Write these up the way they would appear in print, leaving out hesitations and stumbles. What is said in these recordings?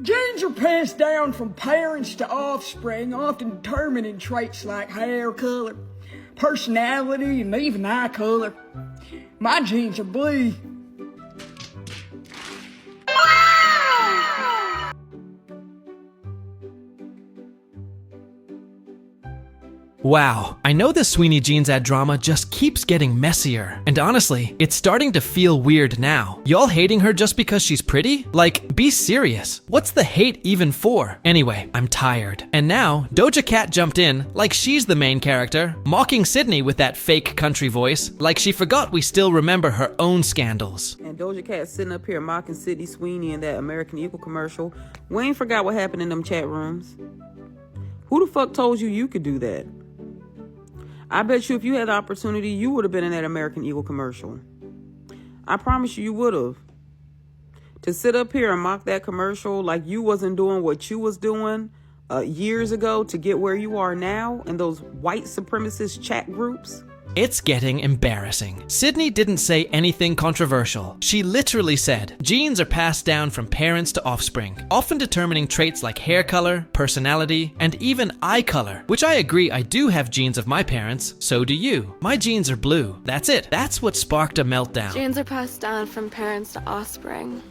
Genes are passed down from parents to offspring, often determining traits like hair color, personality, and even eye color. My genes are blue. Wow, I know the Sweeney Jeans ad drama just keeps getting messier. And honestly, it's starting to feel weird now. Y'all hating her just because she's pretty? Like, be serious. What's the hate even for? Anyway, I'm tired. And now, Doja Cat jumped in, like she's the main character, mocking Sydney with that fake country voice, like she forgot we still remember her own scandals. And Doja Cat sitting up here mocking Sydney Sweeney in that American Eagle commercial. We ain't forgot what happened in them chat rooms. Who the fuck told you could do that? I bet you if you had the opportunity, you would have been in that American Eagle commercial. I promise you would have. To sit up here and mock that commercial like you wasn't doing what you was doing years ago to get where you are now in those white supremacist chat groups. It's getting embarrassing. Sydney didn't say anything controversial. She literally said, genes are passed down from parents to offspring, often determining traits like hair color, personality, and even eye color, which I agree I do have genes of my parents, so do you. My genes are blue. That's it. That's what sparked a meltdown. Genes are passed down from parents to offspring.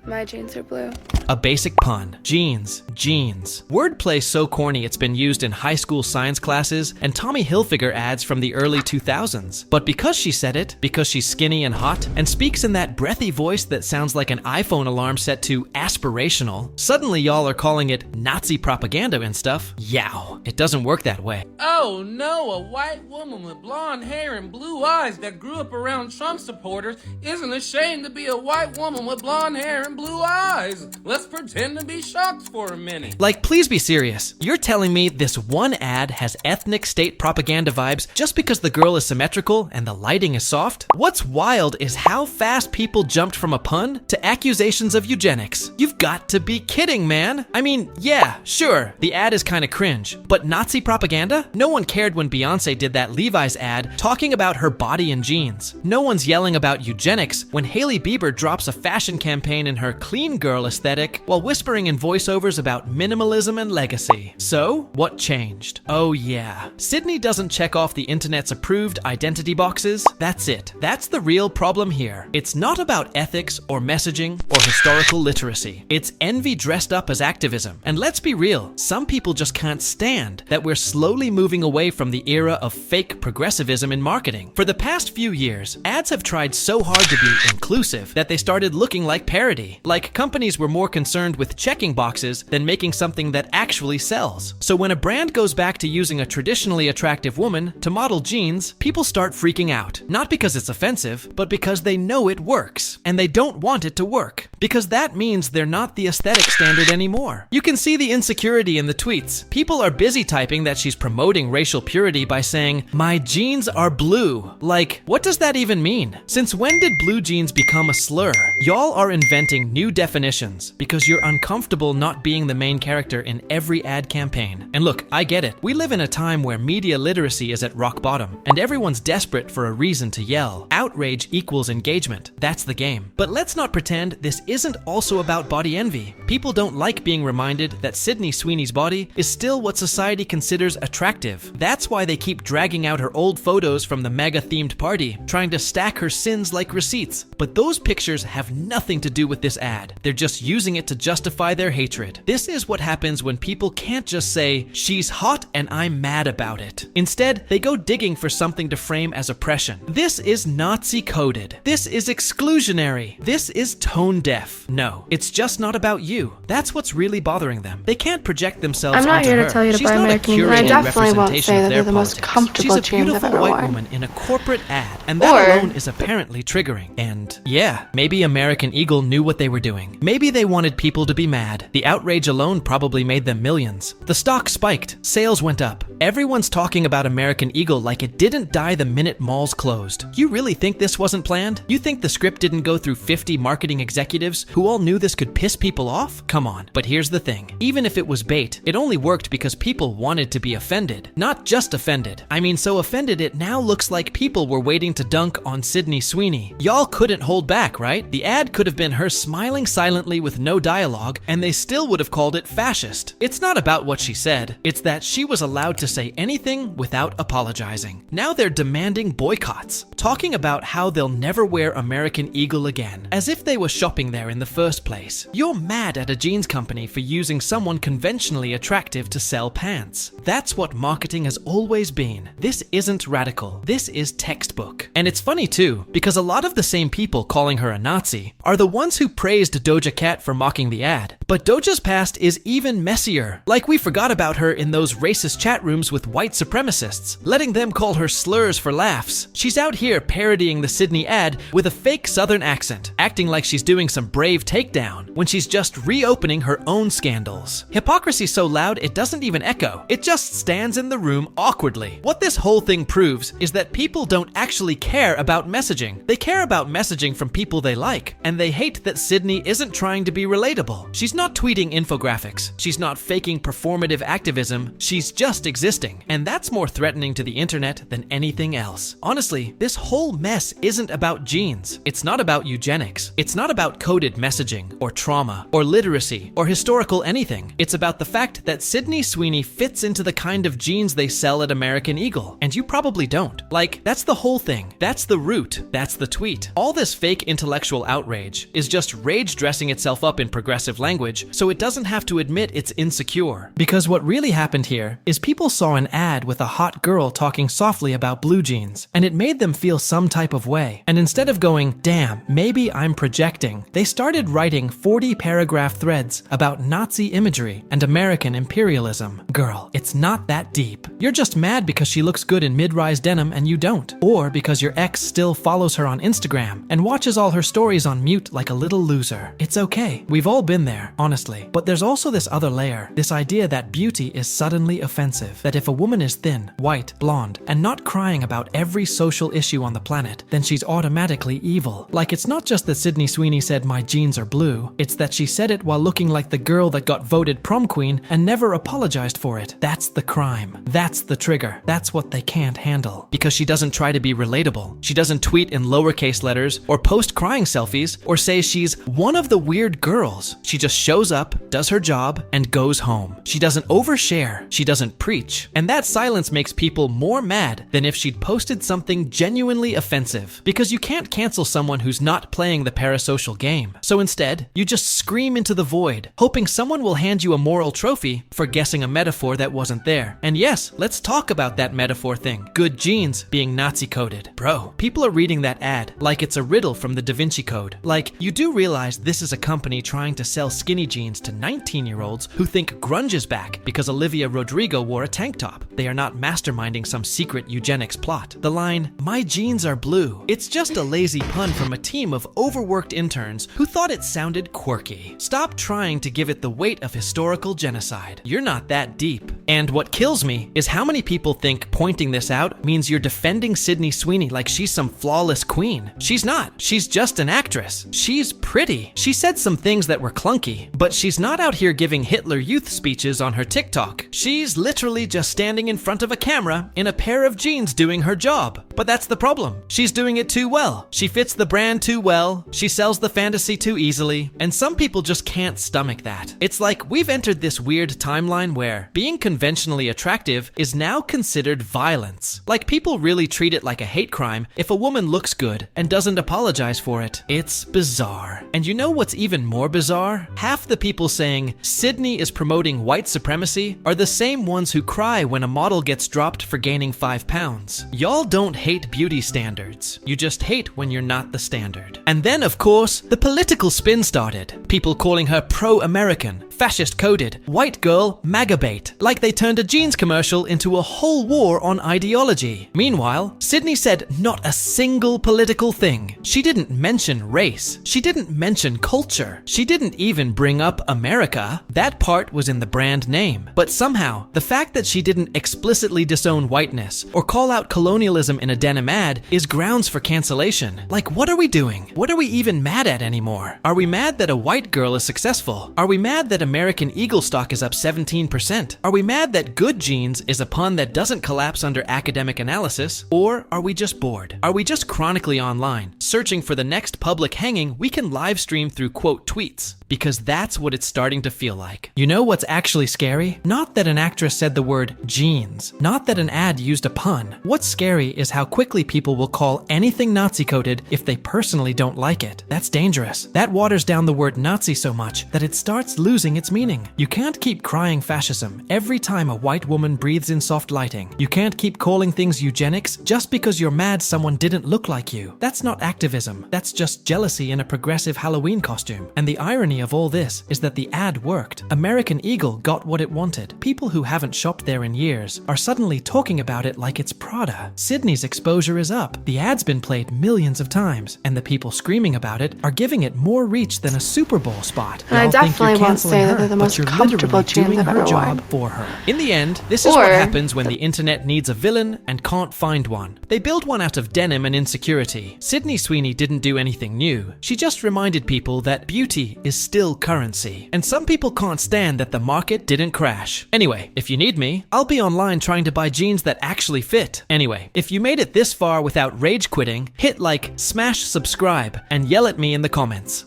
My genes are blue. A basic pun. Jeans. Wordplay's so corny it's been used in high school science classes and Tommy Hilfiger ads from the early 2000s. But because she said it, because she's skinny and hot, and speaks in that breathy voice that sounds like an iPhone alarm set to aspirational, suddenly y'all are calling it Nazi propaganda and stuff. Yow. It doesn't work that way. Oh no, a white woman with blonde hair and blue eyes that grew up around Trump supporters isn't ashamed to be a white woman with blonde hair and blue eyes. Let's pretend to be shocked for a minute. Like, please be serious. You're telling me this one ad has ethnic state propaganda vibes just because the girl is symmetrical and the lighting is soft? What's wild is how fast people jumped from a pun to accusations of eugenics. You've got to be kidding, man. I mean, yeah, sure, the ad is kind of cringe, but Nazi propaganda? No one cared when Beyonce did that Levi's ad talking about her body and jeans. No one's yelling about eugenics when Hailey Bieber drops a fashion campaign in her clean girl aesthetic while whispering in voiceovers about minimalism and legacy. So, what changed? Oh yeah. Sydney doesn't check off the internet's approved identity boxes. That's it. That's the real problem here. It's not about ethics or messaging or historical literacy. It's envy dressed up as activism. And let's be real, some people just can't stand that we're slowly moving away from the era of fake progressivism in marketing. For the past few years, ads have tried so hard to be inclusive that they started looking like parody. Like companies were more concerned with checking boxes than making something that actually sells. So when a brand goes back to using a traditionally attractive woman to model jeans, people start freaking out. Not because it's offensive, but because they know it works. And they don't want it to work. Because that means they're not the aesthetic standard anymore. You can see the insecurity in the tweets. People are busy typing that she's promoting racial purity by saying, "My jeans are blue." Like, what does that even mean? Since when did blue jeans become a slur? Y'all are inventing new definitions because you're uncomfortable not being the main character in every ad campaign. And look, I get it. We live in a time where media literacy is at rock bottom, and everyone's desperate for a reason to yell. Outrage equals engagement. That's the game. But let's not pretend this isn't also about body envy. People don't like being reminded that Sydney Sweeney's body is still what society considers attractive. That's why they keep dragging out her old photos from the mega-themed party, trying to stack her sins like receipts. But those pictures have nothing to do with this ad. They're just using it to justify their hatred. This is what happens when people can't just say, "She's hot and I'm mad about it." Instead, they go digging for something to frame as oppression. This is Nazi-coded. This is exclusionary. This is tone-deaf. No, it's just not about you. That's what's really bothering them. They can't project themselves I'm not onto here her. to tell you to She's buy not American a Eagle. I curated definitely won't representation say of that their they're the most politics. comfortable She's a jeans I've beautiful ever white worn. woman in a corporate ad, and that Or- alone is apparently triggering. And yeah, maybe American Eagle knew what what they were doing. Maybe they wanted people to be mad. The outrage alone probably made them millions. The stock spiked, sales went up. Everyone's talking about American Eagle like it didn't die the minute malls closed. You really think this wasn't planned? You think the script didn't go through 50 marketing executives who all knew this could piss people off? Come on. But here's the thing. Even if it was bait, it only worked because people wanted to be offended. Not just offended. I mean, so offended it now looks like people were waiting to dunk on Sydney Sweeney. Y'all couldn't hold back, right? The ad could have been her smiling silently with no dialogue, and they still would have called it fascist. It's not about what she said. It's that she was allowed to say anything without apologizing. Now they're demanding boycotts, talking about how they'll never wear American Eagle again, as if they were shopping there in the first place. You're mad at a jeans company for using someone conventionally attractive to sell pants. That's what marketing has always been. This isn't radical. This is textbook. And it's funny too, because a lot of the same people calling her a Nazi are the ones who praised Doja Cat for mocking the ad. But Doja's past is even messier. Like we forgot about her in those racist chat rooms with white supremacists, letting them call her slurs for laughs. She's out here parodying the Sydney ad with a fake southern accent, acting like she's doing some brave takedown when she's just reopening her own scandals. Hypocrisy's so loud it doesn't even echo. It just stands in the room awkwardly. What this whole thing proves is that people don't actually care about messaging. They care about messaging from people they like, and they hate that Sydney isn't trying to be relatable. She's not tweeting infographics. She's not faking performative activism. She's just existing. And that's more threatening to the internet than anything else. Honestly, this whole mess isn't about genes. It's not about eugenics. It's not about coded messaging, or trauma, or literacy, or historical anything. It's about the fact that Sydney Sweeney fits into the kind of jeans they sell at American Eagle, and you probably don't. Like, that's the whole thing. That's the root. That's the tweet. All this fake intellectual outrage is just rage dressing itself up in progressive language so it doesn't have to admit it's insecure. Because what really happened here is people saw an ad with a hot girl talking softly about blue jeans, and it made them feel some type of way. And instead of going, damn, maybe I'm projecting, they started writing 40-paragraph threads about Nazi imagery and American imperialism. Girl, it's not that deep. You're just mad because she looks good in mid-rise denim and you don't. Or because your ex still follows her on Instagram and watches all her stories on mute like a little loser. It's okay. We've all been there, honestly. But there's also this other layer, this idea that beauty is suddenly offensive. That if a woman is thin, white, blonde, and not crying about every social issue on the planet, then she's automatically evil. Like, it's not just that Sydney Sweeney said my jeans are blue, it's that she said it while looking like the girl that got voted prom queen and never apologized for it. That's the crime. That's the trigger. That's what they can't handle. Because she doesn't try to be relatable. She doesn't tweet in lowercase letters or post crying selfies or say she's one of the weird girls. She just shows up, does her job, and goes home. She doesn't overshare. She doesn't preach. And that silence makes people more mad than if she'd posted something genuinely offensive. Because you can't cancel someone who's not playing the parasocial game. So instead, you just scream into the void, hoping someone will hand you a moral trophy for guessing a metaphor that wasn't there. And yes, let's talk about that metaphor thing. Good jeans being Nazi coded. Bro, people are reading that ad like it's a riddle from the Da Vinci Code. Like, you do realize this is a company trying to sell skinny jeans to 19-year-olds who think grunge is back because Olivia Rodrigo wore a tank top. They are not masterminding some secret eugenics plot. The line, "My jeans are blue," it's just a lazy pun from a team of overworked interns who thought it sounded quirky. Stop trying to give it the weight of historical genocide. You're not that deep. And what kills me is how many people think pointing this out means you're defending Sydney Sweeney like she's some flawless queen. She's not. She's just an actress. She's pretty. She said some things that were clunky, but she's not out here giving Hitler Youth speeches on her TikTok. She's literally just standing in front of a camera in a pair of jeans doing her job. But that's the problem. She's doing it too well. She fits the brand too well. She sells the fantasy too easily. And some people just can't stomach that. It's like we've entered this weird timeline where being conventionally attractive is now considered violence. Like people really treat it like a hate crime if a woman looks good and doesn't apologize for it. It's bizarre. And you know what's even more bizarre? Half the people saying Sydney is promoting white supremacy are the same ones who cry when a model gets dropped for gaining 5 pounds. Y'all don't hate beauty standards. You just hate when you're not the standard. And then, of course, the political spin started. People calling her pro-American, fascist coded, white girl MAGA bait, like they turned a jeans commercial into a whole war on ideology. Meanwhile, Sydney said not a single political thing. She didn't mention race. She didn't mention culture. She didn't even bring up America. That part was in the brand name. But somehow, the fact that she didn't explicitly disown whiteness or call out colonialism in a denim ad is grounds for cancellation. Like, what are we doing? What are we even mad at anymore? Are we mad that a white girl is successful? Are we mad that American Eagle stock is up 17%? Are we mad that good jeans is a pun that doesn't collapse under academic analysis? Or are we just bored? Are we just chronically online, searching for the next public hanging we can live stream through quote tweets? Because that's what it's starting to feel like. You know what's actually scary? Not that an actress said the word jeans. Not that an ad used a pun. What's scary is how quickly people will call anything Nazi-coded if they personally don't like it. That's dangerous. That waters down the word Nazi so much that it starts losing its meaning. You can't keep crying fascism every time a white woman breathes in soft lighting. You can't keep calling things eugenics just because you're mad someone didn't look like you. That's not activism. That's just jealousy in a progressive Halloween costume. And the irony of all this is that the ad worked. American Eagle got what it wanted. People who haven't shopped there in years are suddenly talking about it like it's Prada. Sydney's exposure is up. The ad's been played millions of times, and the people screaming about it are giving it more reach than a Super Bowl spot. And I Y'all think definitely you're won't say canceling that they're the her, but most you're comfortable literally jeans doing I've her ever job worn. for her. In the end, this is what Or- happens when the internet needs a villain and can't find one. They build one out of denim and insecurity. Sydney Sweeney didn't do anything new. She just reminded people that beauty is still currency. And some people can't stand that the market didn't crash. Anyway, if you need me, I'll be online trying to buy jeans that actually fit. Anyway, if you made it this far without rage quitting, hit like, smash subscribe, and yell at me in the comments.